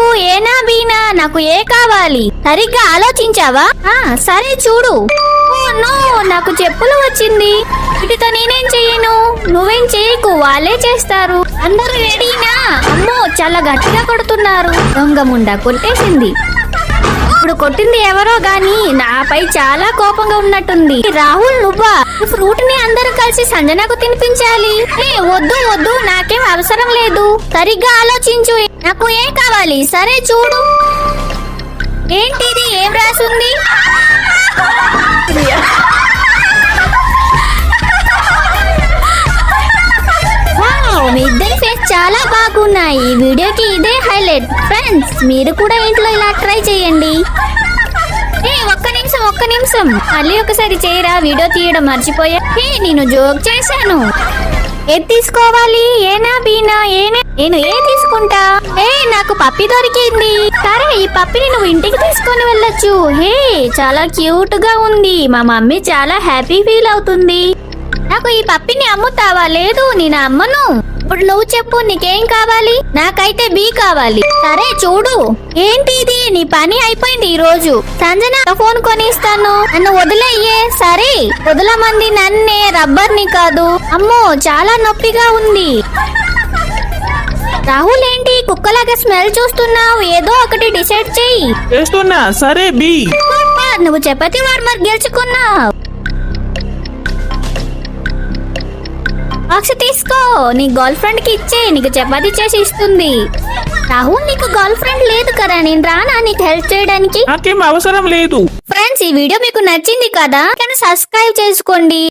ఏనా బీనా నాకు ఏ కావాలి? సరిగ్గా ఆలోచించావా? సరే చూడు. నో, నాకు చెప్పులు వచ్చింది. వీటితో నేనేం చెయ్యను. నువ్వేం చేయకు, వాళ్ళే చేస్తారు. అందరూ రెడీనా? అమ్మో, చాలా గట్టిగా కొడుతున్నారు. దొంగ ముండా కొట్టేసింది. ఇప్పుడు కొట్టింది ఎవరో గాని నాపై చాలా కోపంగా ఉన్నట్టుంది. రాహుల్, నువ్వా? ఫ్రూట్ ని అందరూ కలిసి సంజనకు తినిపించాలి. వద్దు వద్దు, నాకేం అవసరం లేదు. సరిగ్గా ఆలోచించు. నాకు ఏం కావాలి? సరే చూడు. ఏంటిది? ఏం రాసుంది? మీ ఇద్దరి ఫేస్ చాలా బాగున్నాయి. ఈ వీడియోకి ఇదే హైలైట్. ఫ్రెండ్స్, మీరు కూడా ఇంట్లో ఇలా ట్రై చేయండి. ఒక్క నిమిషం మళ్ళీ ఒకసారి చేయరా. వీడియో తీయడం మర్చిపోయా. నేను జోక్ చేశాను. ఏది తీసుకోవాలి? ఏనా బీనా? నేను ఏ తీసుకుంటా? నాకు పప్పి దొరికింది. సరే, ఈ పప్పిని నువ్వు ఇంటికి తీసుకొని వెళ్ళొచ్చు. చాలా క్యూట్ గా ఉంది. మా మమ్మీ చాలా హ్యాపీ ఫీల్ అవుతుంది. నాకు ఈ పప్పిని అమ్ముతావా? లేదు, నేను అమ్మను. ఇప్పుడు నువ్వు చెప్పు, నీకేం కావాలి? నాకైతే బీ కావాలి. సరే చూడు. ఏంటి ఇది? నీ పని అయిపోయింది ఈ రోజు. సంజన, ఫోన్ కొనిస్తాను. నన్ను వదిలేయ్యే. సరే, వదలమంది నన్నే, రబ్బర్ ని కాదు. అమ్మో, చాలా నొప్పిగా ఉంది. రాహుల్, ఏంటి కుక్కలాగా స్మెల్ చూస్తున్నావు? ఏదో ఒకటి డిసైడ్ చెయ్యి. చేస్తున్నా. సరే బి. నువ్వు చపాతీ వార్మర్ గెలుచుకున్నావు. బాక్స్ తీసుకో. నీ గర్ల్ ఫ్రెండ్ కి ఇచ్చే, నీకు చపాతీ చేసి ఇస్తుంది. రాహుల్, నీకు గర్ల్ ఫ్రెండ్ లేదు కదా, నేను రానా నీకు హెల్ప్ చేయడానికి? నాకేం అవసరం లేదు. ఫ్రెండ్స్, ఈ వీడియో మీకు నచ్చింది కదా? సబ్స్క్రైబ్ చేసుకోండి.